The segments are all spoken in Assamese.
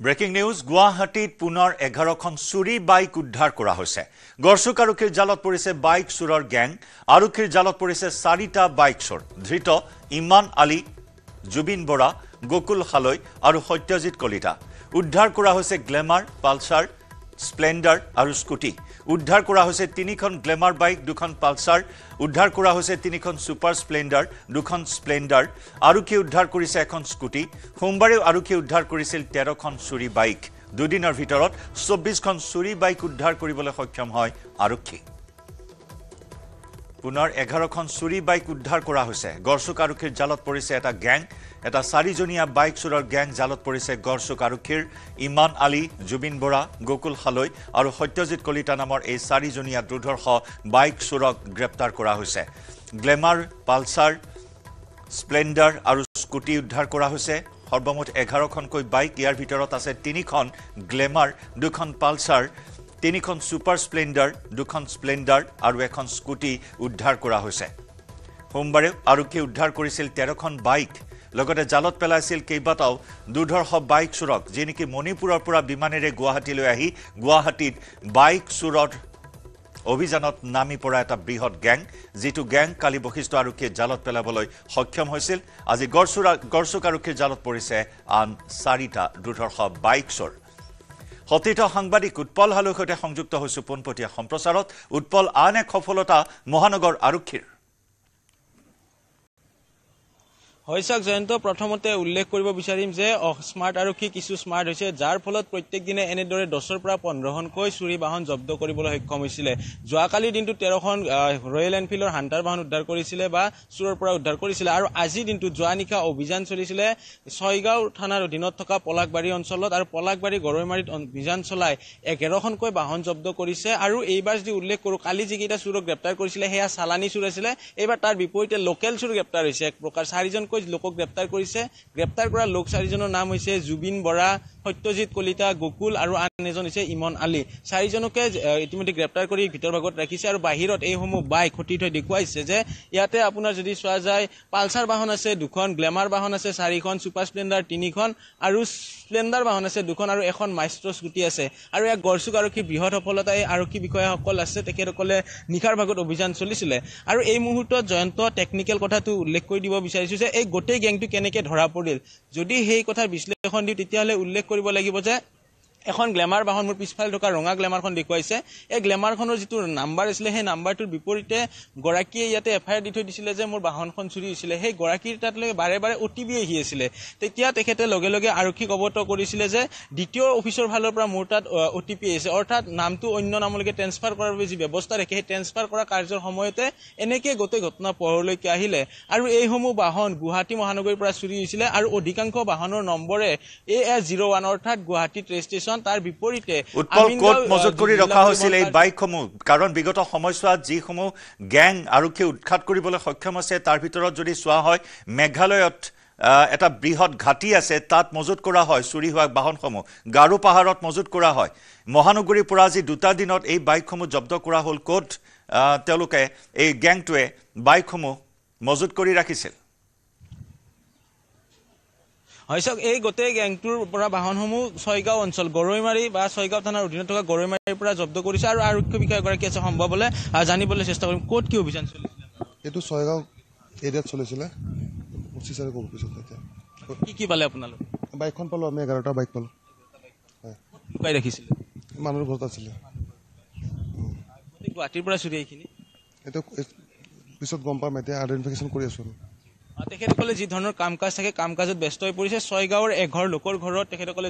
ব্ৰেকিং নিউজ গুৱাহাটীত পুনৰ 11খন চুৰি বাইক উদ্ধাৰ কৰা হৈছে। গড়চুক আৰক্ষীৰ জালত পৰিছে বাইক চুৰৰ গ্যাং। আৰক্ষীৰ জালত পৰিছে 4টা বাইক চোৰ। ধৃত ইমান আলী, জুবিন বৰা, গোকুল হালৈ আৰু সত্যজিৎ কলিতা। উদ্ধাৰ কৰা হৈছে গ্লেমাৰ, পালসাৰ, স্প্লেণ্ডাৰ আৰু স্কুটি। উদ্ধাৰ কৰা হৈছে 3খন গ্লেমাৰ বাইক, 2খন পালসাৰ। উদ্ধাৰ কৰা হৈছে 3খন সুপাৰ স্প্লেণ্ডাৰ, 2খন স্প্লেণ্ডাৰ। আৰক্ষীয়ে উদ্ধাৰ কৰিছে এখন স্কুটি। সোমবাৰে আৰক্ষীয়ে উদ্ধাৰ কৰিছিল 13খন চুৰি বাইক। দুদিনৰ ভিতৰত 24খন চুৰি বাইক উদ্ধাৰ কৰিবলৈ সক্ষম হয় আৰক্ষী। পুনৰ 11খন চুৰি বাইক উদ্ধাৰ কৰা হৈছে। গড়চুক আৰক্ষীৰ জালত পৰিছে এটা গ্যাং। এটা 4জনীয়া বাইক চোৰৰ গ্যাং জালত পৰিছে গড়চুক আৰক্ষীৰ। ইমান আলী, জুবিন বৰা, গোকুল হালৈ আৰু সত্যজিৎ কলিতা নামৰ এই 4জনীয়া দুৰ্ধৰ্ষ বাইক চোৰক গ্ৰেপ্তাৰ কৰা হৈছে। গ্লেমাৰ, পালসাৰ, স্প্লেণ্ডাৰ আৰু স্কুটি উদ্ধাৰ কৰা হৈছে। সৰ্বমুঠ 11খনকৈ বাইক। ইয়াৰ ভিতৰত আছে 3খন গ্লেমাৰ, 2খন পালসাৰ, 3খন সুপাৰ স্প্লেণ্ডাৰ, 2খন স্প্লেণ্ডাৰ আৰু এখন স্কুটি উদ্ধাৰ কৰা হৈছে। সোমবাৰে আৰক্ষীয়ে উদ্ধাৰ কৰিছিল 13খন বাইক। লগতে জালত পেলাইছিল কেইবাটাও দুৰ্ধৰ্ষ বাইক চোৰক, যি নেকি মণিপুৰৰ পৰা বিমানেৰে গুৱাহাটীলৈ আহি গুৱাহাটীত বাইক চোৰৰ অভিযানত নামি পৰা এটা বৃহৎ গ্যাং, যিটো গ্যাং কালি বশিষ্ঠ আৰক্ষীয়ে জালত পেলাবলৈ সক্ষম হৈছিল। আজি গড়চুক আৰক্ষীৰ জালত পৰিছে আন 4টা দুৰ্ধৰ্ষ বাইক চোৰ। সতীৰ্থ সাংবাদিক উৎপল হালৈৰ সৈতে সংযুক্ত হৈছো পোনপটীয়া সম্প্ৰচাৰত। উৎপল, আন এক সফলতা মহানগৰ আৰক্ষীৰ। হৈছাক জয়ন্ত, প্ৰথমতে উল্লেখ কৰিব বিচাৰিম যে স্মাৰ্ট আৰক্ষী কিছু স্মাৰ্ট হৈছে, যাৰ ফলত প্ৰত্যেক দিনে এনেদৰে 10ৰ পৰা 15খনকৈ চুৰি বাহন জব্দ কৰিবলৈ সক্ষম হৈছিলে। যোৱাকালিৰ দিনটোত 13খন ৰয়েল এনফিল্ডৰ হান্টাৰ বাহন উদ্ধাৰ কৰিছিলে বা চুৰৰ পৰা উদ্ধাৰ কৰিছিলে। আৰু আজিৰ দিনটোত যোৱা নিশা অভিযান চলিছিলে ছয়গাঁও থানাৰ অধীনত থকা পলাকবাৰী অঞ্চলত, আৰু পলাকবাৰী গৰৈমাৰীত অভিযান চলাই 11খনকৈ বাহন জব্দ কৰিছে। আৰু এইবাৰ যদি উল্লেখ কৰোঁ, কালি যিকেইটা চুৰক গ্ৰেপ্তাৰ কৰিছিলে সেয়া চালানী চুৰ আছিলে। এইবাৰ তাৰ বিপৰীতে লোকেল চুৰ গ্ৰেপ্তাৰ হৈছে। এক প্ৰকাৰ 4জনকৈ লোকক গ্ৰেপ্তাৰ কৰিছে। গ্ৰেপ্তাৰ কৰা লোক 4জনৰ নাম হৈছে জুবিন বৰা, সত্যজিৎ কলিতা, গোকুল আৰু আন এজন হৈছে ইমন আলী। 4জনকে ইতিমধ্যে গ্ৰেপ্তাৰ কৰি ভিতৰ ভাগত ৰাখিছে। আৰু বাহিৰত এইসমূহ বাইক সতি থৈ দেখুৱাইছে যে ইয়াতে আপোনাৰ যদি চোৱা যায়, পালসাৰ বাহন আছে 2খন, গ্লেমাৰ বাহন আছে 4খন, সুপাৰ স্প্লেণ্ডাৰ 3খন আৰু স্প্লেণ্ডাৰ বাহন আছে 2খন আৰু এখন মাইষ্ট্ৰ স্কুটি আছে। আৰু ইয়াক গড়চুক আৰক্ষী বৃহৎ সফলতা। এই আৰক্ষী বিষয়াসকল আছে, তেখেতসকলে নিশাৰ ভাগত অভিযান চলিছিলে। আৰু এই মুহূৰ্তত জয়ন্ত টেকনিকেল কথাটো উল্লেখ কৰি দিব বিচাৰিছো যে এই গোটেই গেংটো কেনেকে ধৰা পৰিল। যদি সেই কথাৰ বিশ্লেষণ দিওঁ, তেতিয়াহ'লে উল্লেখ কৰিব লাগিব যে এখন গ্লেমাৰ বাহন, মোৰ পিছফালে থকা ৰঙা গ্লেমাৰখন দেখুৱাইছে। এই গ্লেমাৰখনৰ যিটো নাম্বাৰ আছিলে, সেই নাম্বাৰটোৰ বিপৰীতে গৰাকীয়ে ইয়াতে FIR দি থৈ দিছিলে যে মোৰ বাহনখন চুৰি হৈছিলে। সেই গৰাকীৰ তাতলৈ বাৰে বাৰে OTP আহি আছিলে। তেতিয়া তেখেতে লগে লগে আৰক্ষীক অৱগত কৰিছিলে যে দ্বিতীয় অফিচৰ ফালৰ পৰা মোৰ তাত OTP আহিছে, অৰ্থাৎ নামটো অন্য নামলৈকে ট্ৰেন্সফাৰ কৰাৰ বাবে যি ব্যৱস্থা ৰাখে, সেই ট্ৰেন্সফাৰ কৰা কাৰ্যৰ সময়তে এনেকৈ গোটেই ঘটনা পোহৰলৈকে আহিলে। আৰু এইসমূহ বাহন গুৱাহাটী মহানগৰীৰ পৰা চুৰি হৈছিলে। আৰু অধিকাংশ বাহনৰ নম্বৰে AS01, অৰ্থাৎ গুৱাহাটী ৰেজিষ্ট্ৰেশ্যন। তাৰ বিপৰীতে উৎপল কোট মজুত কৰি ৰখা হৈছিল এই বাইকসমূহ, কাৰণ বিগত সময়ছোৱাত যিসমূহ গ্যাং আৰক্ষীয়ে উৎখাত কৰিবলৈ সক্ষম হৈছে, তাৰ ভিতৰত যদি চোৱা হয়, মেঘালয়ত এটা বৃহৎ ঘাটি আছে, তাত মজুত কৰা হয় চুৰি হোৱা বাহনসমূহ। গাৰো পাহাৰত মজুত কৰা হয়। মহানগৰীৰ পৰা আজি 2টা দিনত এই বাইকসমূহ জব্দ কৰা হ'ল। ক'ত তেওঁলোকে এই গ্যাংটোৱে বাইকসমূহ মজুত কৰি ৰাখিছিল? হয় চাওক, এই গোটেই গেংটোৰ পৰা বাহনসমূহ ছয়গাঁও অঞ্চল, গৰৈমাৰী বা ছয়গাঁও থানাৰ অধীনত থকা গৰৈমাৰীৰ পৰা জব্দ কৰিছে। আৰু আৰক্ষী বিষয়াগৰাকী আছে, সম্ভৱ হ'লে জানিবলৈ চেষ্টা কৰিম। ক'ত কি অভিযান চলিছিলে? এইটো ছয়গাঁও এৰিয়াত চলিছিলে। কি পালে আপোনালোক? বাইকখন পালোঁ আমি, 11টা বাইক পালোঁ। লুকাই ৰাখিছিলে? মানুহৰ ঘৰত আছিলে। গুৱাহাটীৰ পৰা চুৰি এইখিনি? এইটো পিছত গম পাম, এতিয়া আইডেণ্টিফিকেশ্যন কৰি আছোঁ। তেখেতসকলে যি ধৰণৰ কাম কাজ থাকে, কাম কাজত ব্যস্ত হৈ পৰিছে। ছয়গাঁৱৰ এঘৰ লোকৰ ঘৰত তেখেতসকলে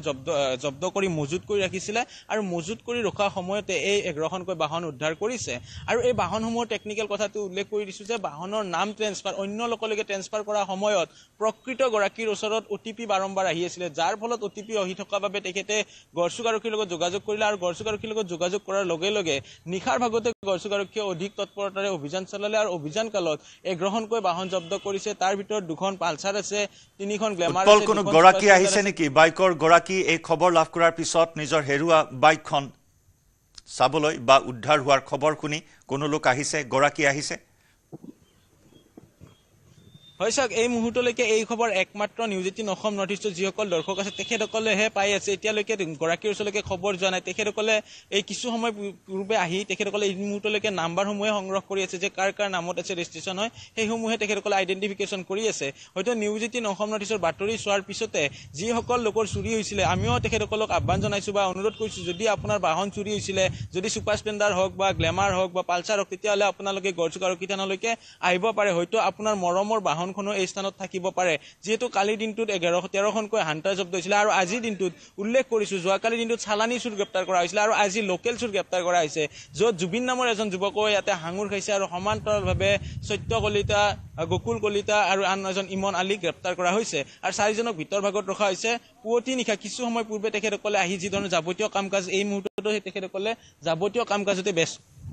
জব্দ কৰি মজুত কৰি ৰাখিছিলে। আৰু মজুত কৰি ৰখা সময়তে এই 11খনকৈ বাহন উদ্ধাৰ কৰিছে। আৰু এই বাহনসমূহৰ টেকনিকেল কথাটো উল্লেখ কৰি দিছোঁ যে বাহনৰ নাম ট্ৰেন্সফাৰ, অন্য লোকলৈকে ট্ৰেন্সফাৰ কৰাৰ সময়ত প্ৰকৃত গৰাকীৰ ওচৰত OTP বাৰম্বাৰ আহি আছিলে, যাৰ ফলত OTP আহি থকাৰ বাবে তেখেতে গড়চুক আৰক্ষীৰ লগত যোগাযোগ কৰিলে। আৰু গড়চুক আৰক্ষীৰ লগত যোগাযোগ কৰাৰ লগে লগে নিশাৰ ভাগতে গড়চুক আৰক্ষীয়ে অধিক তৎপৰতাৰে অভিযান চলালে। আৰু অভিযান কালত 11খনকৈ বাহন জব্দ কৰিছে। তাৰ ভিতৰত 2খন পালসাৰ আছে, 3খন গ্লেমাৰ আছে। কোনো গৰাকী আহিছে নেকি বাইকৰ গৰাকী এই খবৰ লাভ কৰাৰ পিছত নিজৰ হেৰুৱা বাইকখন চাবলৈ বা উদ্ধাৰ হোৱাৰ খবৰ শুনি কোনো লোক আহিছে, গৰাকী আহিছে? হয় চাওক এই মুহূৰ্তলৈকে এই খবৰ একমাত্ৰ নিউজ 18 অসম নৰ্থ ইষ্টৰ যিসকল দৰ্শক আছে তেখেতসকলেহে পাই আছে এতিয়ালৈকে গৰাকীৰ ওচৰলৈকে খবৰ যোৱা নাই তেখেতসকলে এই কিছু সময় পূৰ্বে আহি তেখেতসকলে এই মুহূৰ্তলৈকে নাম্বাৰসমূহে সংগ্ৰহ কৰি আছে যে কাৰ কাৰ নামত আছে ৰেজিষ্ট্ৰেশ্যন হয় সেইসমূহে তেখেতসকলে আইডেণ্টিফিকেশ্যন কৰি আছে হয়তো নিউজ 18 অসম নৰ্থ ইষ্টৰ বাতৰি চোৱাৰ পিছতে যিসকল লোকৰ চুৰি হৈছিলে আমিও তেখেতসকলক আহ্বান জনাইছোঁ বা অনুৰোধ কৰিছোঁ যদি আপোনাৰ বাহন চুৰি হৈছিলে যদি ছুপাৰ স্প্লেণ্ডাৰ হওক বা গ্লেমাৰ হওক বা পালচাৰ হওক তেতিয়াহ'লে আপোনালোকে গড়চুক আৰক্ষী থানালৈকে আহিব পাৰে হয়তো আপোনাৰ মৰমৰ বাহনখনো এই স্থানত থাকিব পাৰে যেহেতু কালিৰ দিনটোত 13খনকৈ হান্টাৰ জব্দ হৈছিলে আৰু আজিৰ দিনটোত উল্লেখ কৰিছোঁ যোৱাকালিৰ দিনটোত চালানী চুৰ গ্ৰেপ্তাৰ কৰা হৈছিলে আৰু আজি লোকেল চুৰ গ্ৰেপ্তাৰ কৰা হৈছে য'ত জুবিন নামৰ এজন যুৱকে ইয়াতে হাঙুৰ খাইছে আৰু সমান্তৰালভাৱে সত্য কলিতা গোকুল কলিতা আৰু আন এজন ইমন আলী গ্ৰেপ্তাৰ কৰা হৈছে আৰু চাৰিজনক ভিতৰ ভাগত ৰখা হৈছে পুৱতি নিশা কিছু সময় পূৰ্বে তেখেতসকলে আহি যি ধৰণৰ যাৱতীয় কাম কাজ এই মুহূৰ্ততো তেখেতসকলে যাৱতীয় কাম কাজতে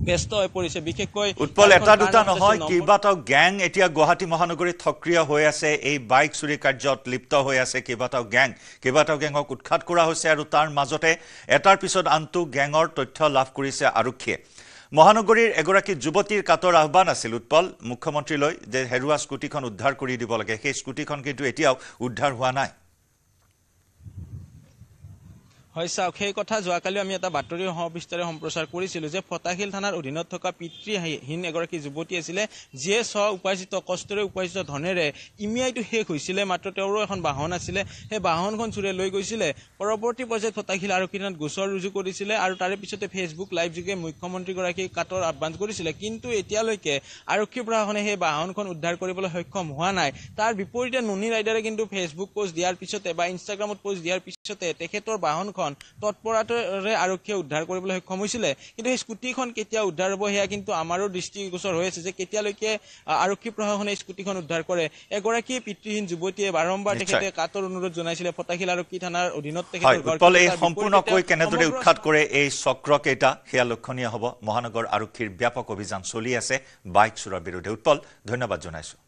ব্যস্ত হৈ পৰিছে বিশেষকৈ উৎপল এটা দুটা নহয় কেইবাটাও গ্যাং এতিয়া গুৱাহাটী মহানগৰীত সক্ৰিয় হৈ আছে এই বাইক চুৰি কাৰ্যত লিপ্ত হৈ আছে কেইবাটাও গেঙক উৎখাত কৰা হৈছে আৰু তাৰ মাজতে এটাৰ পিছত আনটো গেঙৰ তথ্য লাভ কৰিছে আৰক্ষীয়ে মহানগৰীৰ এগৰাকী যুৱতীৰ কাতৰ আহ্বান আছিল উৎপল মুখ্যমন্ত্ৰীলৈ যে হেৰুৱা স্কুটিখন উদ্ধাৰ কৰি দিব লাগে সেই স্কুটিখন কিন্তু এতিয়াও উদ্ধাৰ হোৱা নাই হয় চাওক সেই কথা যোৱাকালি আমি এটা বাতৰি সবিস্তাৰে সম্প্ৰচাৰ কৰিছিলোঁ যে ফটাশিল থানাৰ অধীনত থকা পিতৃহীন এগৰাকী যুৱতী আছিলে যিয়ে উপাৰ্জিত কষ্টৰে উপাৰ্জিত ধনেৰে ইমিআইটো শেষ হৈছিলে মাত্ৰ তেওঁৰো এখন বাহন আছিলে সেই বাহনখন চুৰে লৈ গৈছিলে পৰৱৰ্তী পৰ্যায়ত ফটাশিল আৰক্ষী থানাত গোচৰ ৰুজু কৰিছিলে আৰু তাৰে পিছতে ফেচবুক লাইভ যোগে মুখ্যমন্ত্ৰীগৰাকীক কাটৰ আহ্বান কৰিছিলে কিন্তু এতিয়ালৈকে আৰক্ষী প্ৰশাসনে সেই বাহনখন উদ্ধাৰ কৰিবলৈ সক্ষম হোৱা নাই তাৰ বিপৰীতে নুনি ৰাইডাৰে কিন্তু ফেচবুক পোষ্ট দিয়াৰ পিছতে বা ইনষ্টাগ্ৰামত পোষ্ট দিয়াৰ পিছতে তেখেতৰ বাহনখন তৎপৰতাৰে আৰক্ষীয়ে উদ্ধাৰ কৰিবলৈ সক্ষম হৈছিলে কিন্তু সেই স্কুটিখন কেতিয়া উদ্ধাৰ হ'ব সেয়া কিন্তু আমাৰো দৃষ্টিগোচৰ হৈ আছে যে কেতিয়ালৈকে আৰক্ষী প্ৰশাসনে স্কুটিখন উদ্ধাৰ কৰে এগৰাকী পিতৃহীন যুৱতীয়ে বাৰম্বাৰ তেখেতে কাটৰ অনুৰোধ জনাইছিলে ফটাশিল আৰক্ষী থানাৰ অধীনত তেখেতৰ এই সম্পূৰ্ণকৈ কেনেদৰে উৎখাত কৰে এই চক্ৰকেইটা সেয়া লক্ষণীয় হ'ব মহানগৰ আৰক্ষীৰ ব্যাপক অভিযান চলি আছে বাইক চুৰৰ বিৰুদ্ধে উৎপল ধন্যবাদ জনাইছোঁ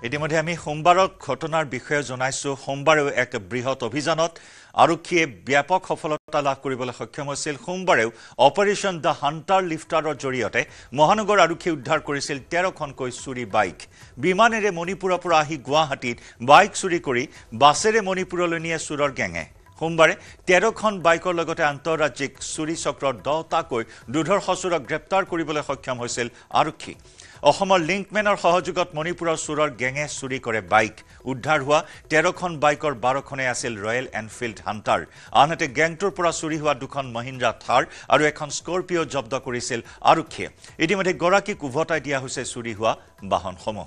ইতিমধ্যে আমি সোমবাৰৰ ঘটনাৰ বিষয়ে জনাইছোঁ সোমবাৰেও এক বৃহৎ অভিযানত আৰক্ষীয়ে ব্যাপক সফলতা লাভ কৰিবলৈ সক্ষম হৈছিল সোমবাৰেও অপাৰেশ্যন দ্য হাণ্টাৰ লিফটাৰৰ জৰিয়তে মহানগৰ আৰক্ষীয়ে উদ্ধাৰ কৰিছিল 13খনকৈ চুৰি বাইক বিমানেৰে মণিপুৰৰ পৰা আহি গুৱাহাটীত বাইক চুৰি কৰি বাছেৰে মণিপুৰলৈ নিয়ে চুৰৰ গেঙে সোমবাৰে 13খন বাইকৰ লগতে আন্তঃৰাজ্যিক চুৰি চক্ৰৰ 10টাকৈ দুৰ্ধৰ্ষ চুৰক গ্ৰেপ্তাৰ কৰিবলৈ সক্ষম হৈছিল আৰক্ষী অসমৰ লিংকমেনৰ সহযোগত মণিপুৰৰ চুৰৰ গেঙে চুৰি কৰে বাইক উদ্ধাৰ হোৱা 13খন বাইকৰ 12খনে আছিল ৰয়েল এনফিল্ড হাণ্টাৰ আনহাতে গেংটোৰ পৰা চুৰি হোৱা 2খন মহিন্দ্ৰা থাৰ আৰু এখন স্কৰপিঅ' জব্দ কৰিছিল আৰক্ষীয়ে ইতিমধ্যে গৰাকীক উভতাই দিয়া হৈছে চুৰি হোৱা বাহনসমূহ